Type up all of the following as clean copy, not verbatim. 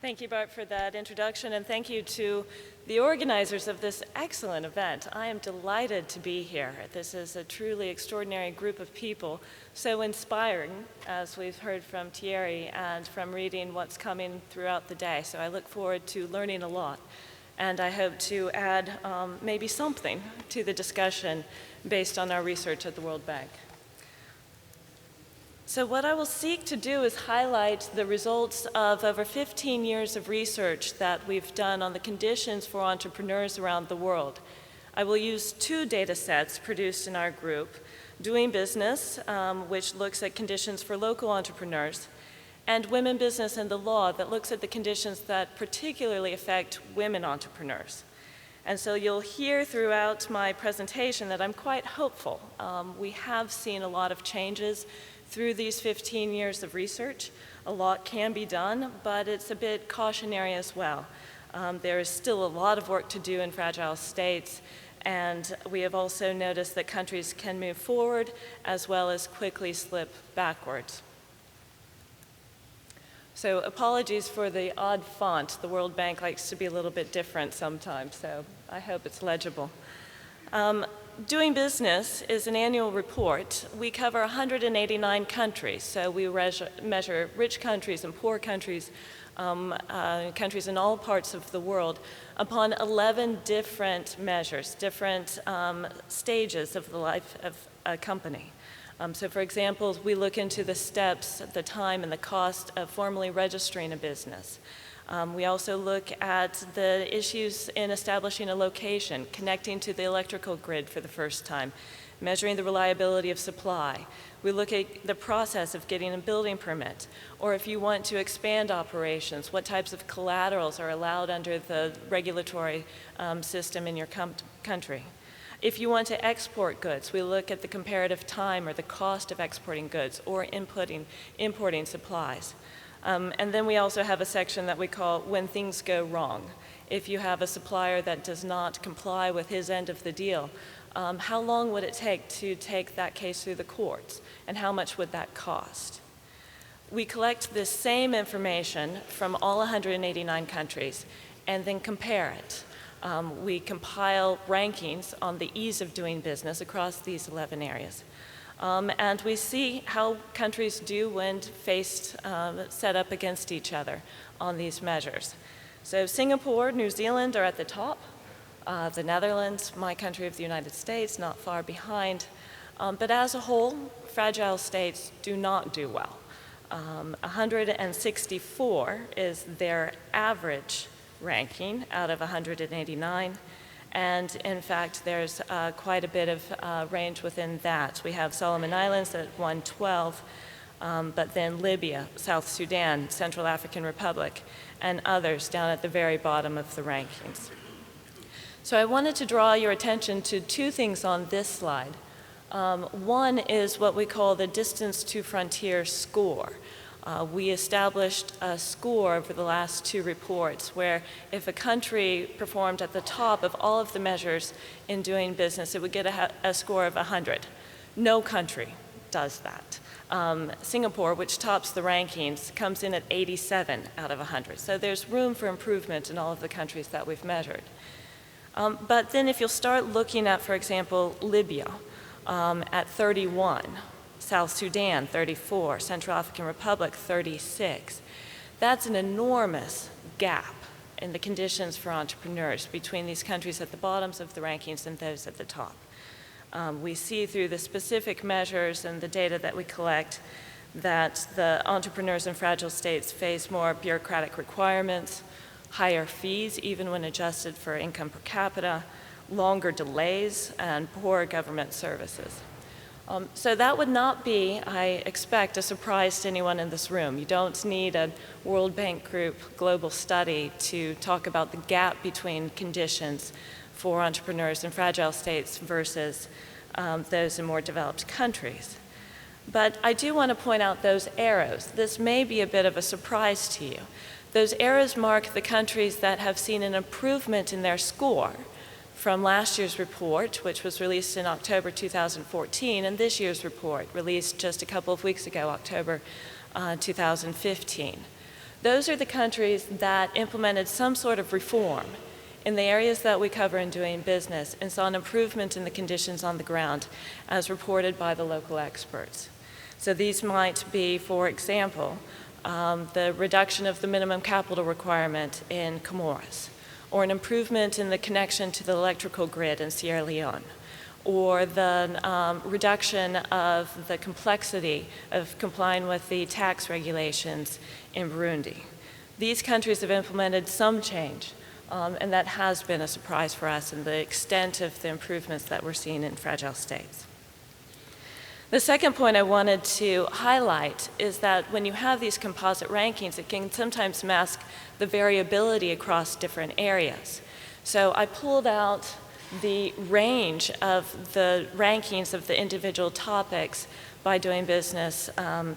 Thank you, Bart, for that introduction, and thank you to the organizers of this excellent event. I am delighted to be here. This is a truly extraordinary group of people, so inspiring, as we've heard from Thierry and from reading what's coming throughout the day. So I look forward to learning a lot, and I hope to add maybe something to the discussion based on our research at the World Bank. So what I will seek to do is highlight the results of over 15 years of research that we've done on the conditions for entrepreneurs around the world. I will use two data sets produced in our group, Doing Business, which looks at conditions for local entrepreneurs, and Women, Business, and the Law, that looks at the conditions that particularly affect women entrepreneurs. And so you'll hear throughout my presentation that I'm quite hopeful. We have seen a lot of changes through these 15 years of research. A lot can be done, but it's a bit cautionary as well. There is still a lot of work to do in fragile states, and we have also noticed that countries can move forward as well as quickly slip backwards. So apologies for the odd font. The World Bank likes to be a little bit different sometimes, so I hope it's legible. Doing Business is an annual report. We cover 189 countries, so we measure rich countries and poor countries, countries in all parts of the world, upon 11 different measures, different stages of the life of a company. So for example, we look into the steps, the time, and the cost of formally registering a business. We also look at the issues in establishing a location, connecting to the electrical grid for the first time, measuring the reliability of supply. We look at the process of getting a building permit, or if you want to expand operations, what types of collaterals are allowed under the regulatory system in your country. If you want to export goods, we look at the comparative time or the cost of exporting goods or importing supplies. And then we also have a section that we call When Things Go Wrong. If you have a supplier that does not comply with his end of the deal, how long would it take to take that case through the courts, and how much would that cost? We collect this same information from all 189 countries and then compare it. We compile rankings on the ease of doing business across these 11 areas. And we see how countries do when set up against each other on these measures. So Singapore, New Zealand are at the top. The Netherlands, my country of the United States, not far behind. But as a whole, fragile states do not do well. 164 is their average ranking out of 189. And in fact, there's quite a bit of range within that. We have Solomon Islands at 112, but then Libya, South Sudan, Central African Republic, and others down at the very bottom of the rankings. So I wanted to draw your attention to two things on this slide. One is what we call the distance to frontier score. We established a score over the last two reports where if a country performed at the top of all of the measures in doing business, it would get a score of 100. No country does that. Singapore, which tops the rankings, comes in at 87 out of 100. So there's room for improvement in all of the countries that we've measured. But then if you'll start looking at, for example, Libya at 31, South Sudan, 34, Central African Republic, 36. That's an enormous gap in the conditions for entrepreneurs between these countries at the bottoms of the rankings and those at the top. We see through the specific measures and the data that we collect that the entrepreneurs in fragile states face more bureaucratic requirements, higher fees even when adjusted for income per capita, longer delays, and poor government services. So that would not be, I expect, a surprise to anyone in this room. You don't need a World Bank Group global study to talk about the gap between conditions for entrepreneurs in fragile states versus those in more developed countries. But I do want to point out those arrows. This may be a bit of a surprise to you. Those arrows mark the countries that have seen an improvement in their score from last year's report, which was released in October 2014, and this year's report, released just a couple of weeks ago, October 2015. Those are the countries that implemented some sort of reform in the areas that we cover in doing business and saw an improvement in the conditions on the ground as reported by the local experts. So these might be, for example, the reduction of the minimum capital requirement in Comoros, or an improvement in the connection to the electrical grid in Sierra Leone, or the reduction of the complexity of complying with the tax regulations in Burundi. These countries have implemented some change, and that has been a surprise for us in the extent of the improvements that we're seeing in fragile states. The second point I wanted to highlight is that when you have these composite rankings, it can sometimes mask the variability across different areas. So I pulled out the range of the rankings of the individual topics by doing business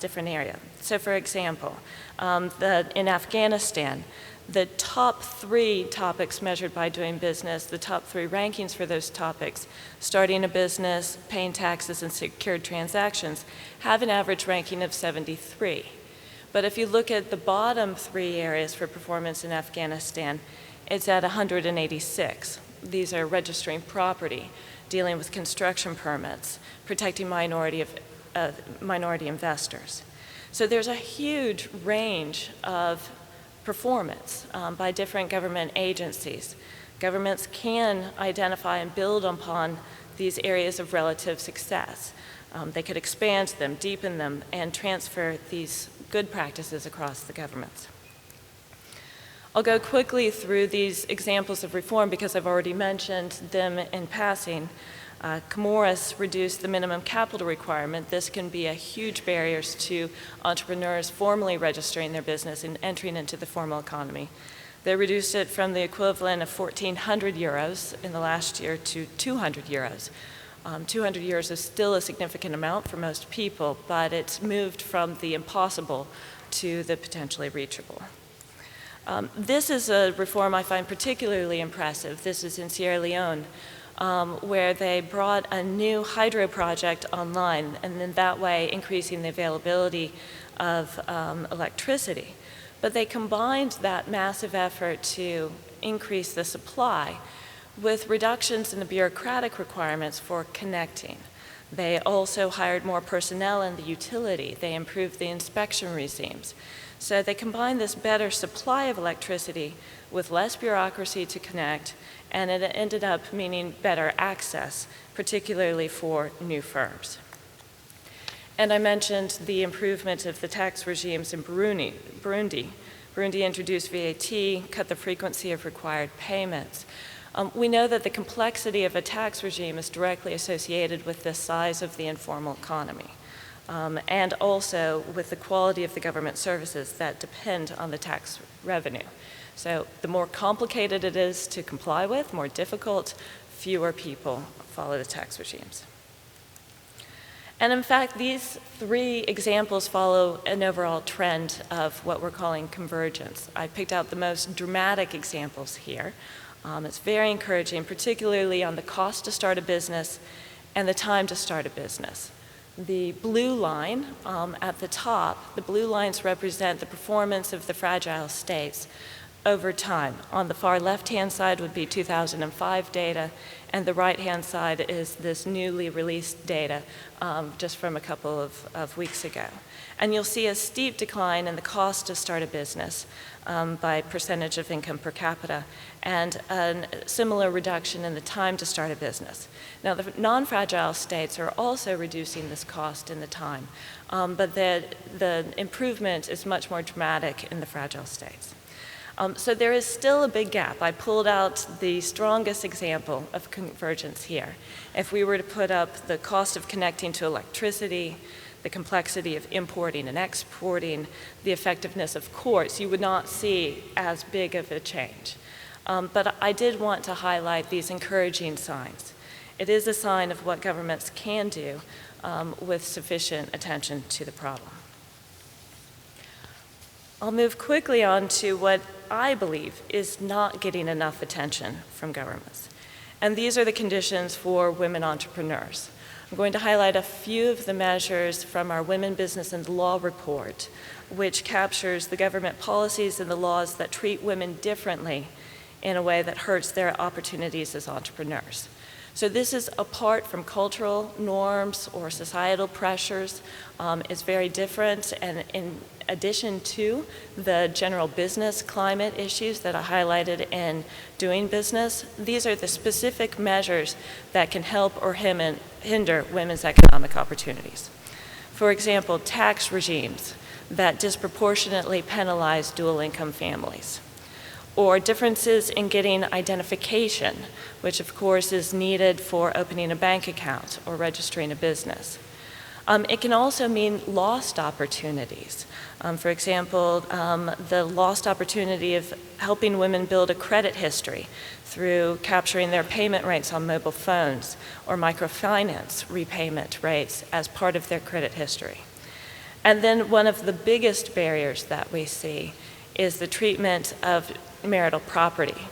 different area. So for example, in Afghanistan, the top 3 topics measured by doing business, the top 3 rankings for those topics, starting a business, paying taxes, and secured transactions, have an average ranking of 73. But if you look at the bottom 3 areas for performance in Afghanistan, it's at 186. These are registering property, dealing with construction permits, protecting minority investors. So there's a huge range of performance by different government agencies. Governments can identify and build upon these areas of relative success. They could expand them, deepen them, and transfer these good practices across the governments. I'll go quickly through these examples of reform because I've already mentioned them in passing. Comoros reduced the minimum capital requirement. This can be a huge barrier to entrepreneurs formally registering their business and entering into the formal economy. They reduced it from the equivalent of 1,400 euros in the last year to 200 euros. 200 euros is still a significant amount for most people, but it's moved from the impossible to the potentially reachable. This is a reform I find particularly impressive. This is in Sierra Leone, where they brought a new hydro project online, and in that way increasing the availability of electricity. But they combined that massive effort to increase the supply with reductions in the bureaucratic requirements for connecting. They also hired more personnel in the utility. They improved the inspection regimes. So they combined this better supply of electricity with less bureaucracy to connect, and it ended up meaning better access, particularly for new firms. And I mentioned the improvement of the tax regimes in Burundi. Burundi introduced VAT, cut the frequency of required payments. We know that the complexity of a tax regime is directly associated with the size of the informal economy, and also with the quality of the government services that depend on the tax revenue. So the more complicated it is to comply with, more difficult, fewer people follow the tax regimes. And in fact, these 3 examples follow an overall trend of what we're calling convergence. I picked out the most dramatic examples here. It's very encouraging, particularly on the cost to start a business and the time to start a business. The blue line at the top, the blue lines represent the performance of the fragile states over time. On the far left-hand side would be 2005 data, and the right-hand side is this newly released data just from a couple of weeks ago. And you'll see a steep decline in the cost to start a business by percentage of income per capita, and a similar reduction in the time to start a business. Now, the non-fragile states are also reducing this cost in the time, but the improvement is much more dramatic in the fragile states. So there is still a big gap. I pulled out the strongest example of convergence here. If we were to put up the cost of connecting to electricity, the complexity of importing and exporting, the effectiveness of courts, you would not see as big of a change. But I did want to highlight these encouraging signs. It is a sign of what governments can do with sufficient attention to the problem. I'll move quickly on to what I believe is not getting enough attention from governments. And these are the conditions for women entrepreneurs. I'm going to highlight a few of the measures from our Women, Business, and Law report, which captures the government policies and the laws that treat women differently in a way that hurts their opportunities as entrepreneurs. So this is apart from cultural norms or societal pressures. It's very different, and in addition to the general business climate issues that I highlighted in doing business, these are the specific measures that can help or hinder women's economic opportunities. For example, tax regimes that disproportionately penalize dual income families, or differences in getting identification, which of course is needed for opening a bank account or registering a business. It can also mean lost opportunities. For example, the lost opportunity of helping women build a credit history through capturing their payment rates on mobile phones or microfinance repayment rates as part of their credit history. And then one of the biggest barriers that we see is the treatment of marital property.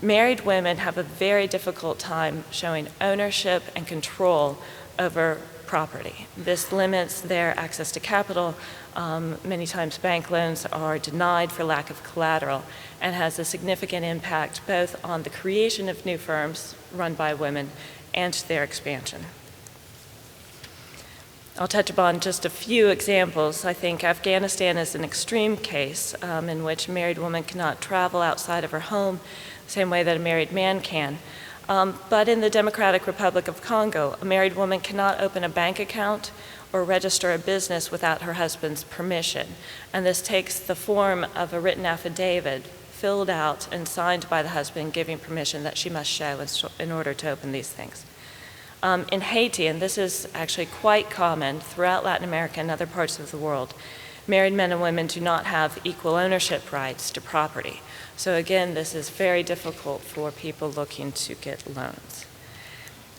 Married women have a very difficult time showing ownership and control over property. This limits their access to capital. Many times bank loans are denied for lack of collateral, and has a significant impact both on the creation of new firms run by women and their expansion. I'll touch upon just a few examples. I think Afghanistan is an extreme case in which a married woman cannot travel outside of her home the same way that a married man can. But in the Democratic Republic of Congo, a married woman cannot open a bank account or register a business without her husband's permission. And this takes the form of a written affidavit filled out and signed by the husband, giving permission that she must show in order to open these things. In Haiti, and this is actually quite common throughout Latin America and other parts of the world, married men and women do not have equal ownership rights to property. So again, this is very difficult for people looking to get loans.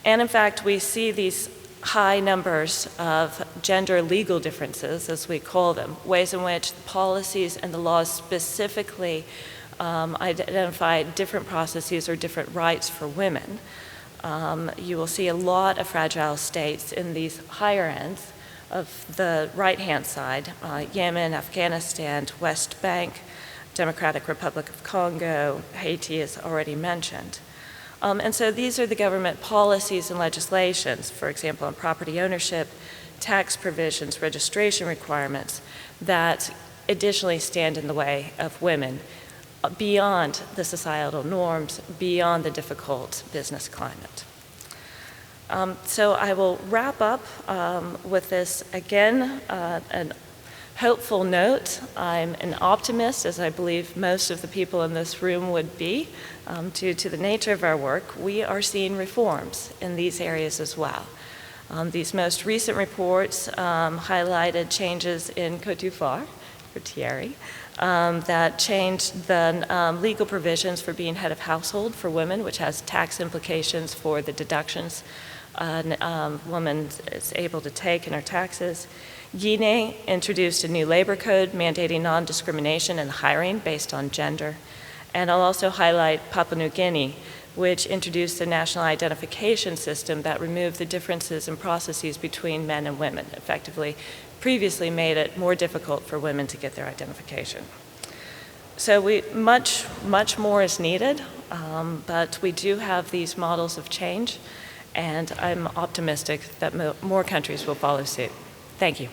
And in fact, we see these high numbers of gender legal differences, as we call them, ways in which the policies and the laws specifically identify different processes or different rights for women. You will see a lot of fragile states in these higher ends of the right-hand side, Yemen, Afghanistan, West Bank, Democratic Republic of Congo, Haiti is already mentioned. And so these are the government policies and legislations, for example, on property ownership, tax provisions, registration requirements, that additionally stand in the way of women beyond the societal norms, beyond the difficult business climate. So I will wrap up with this again, an hopeful note. I'm an optimist, as I believe most of the people in this room would be, due to the nature of our work. We are seeing reforms in these areas as well. These most recent reports highlighted changes in Côte d'Ivoire, for Thierry, that changed the legal provisions for being head of household for women, which has tax implications for the deductions a woman is able to take in her taxes. Guinea introduced a new labor code mandating non-discrimination in hiring based on gender. And I'll also highlight Papua New Guinea, which introduced a national identification system that removed the differences in processes between men and women, effectively previously made it more difficult for women to get their identification. So much more is needed, but we do have these models of change, and I'm optimistic that more countries will follow suit. Thank you.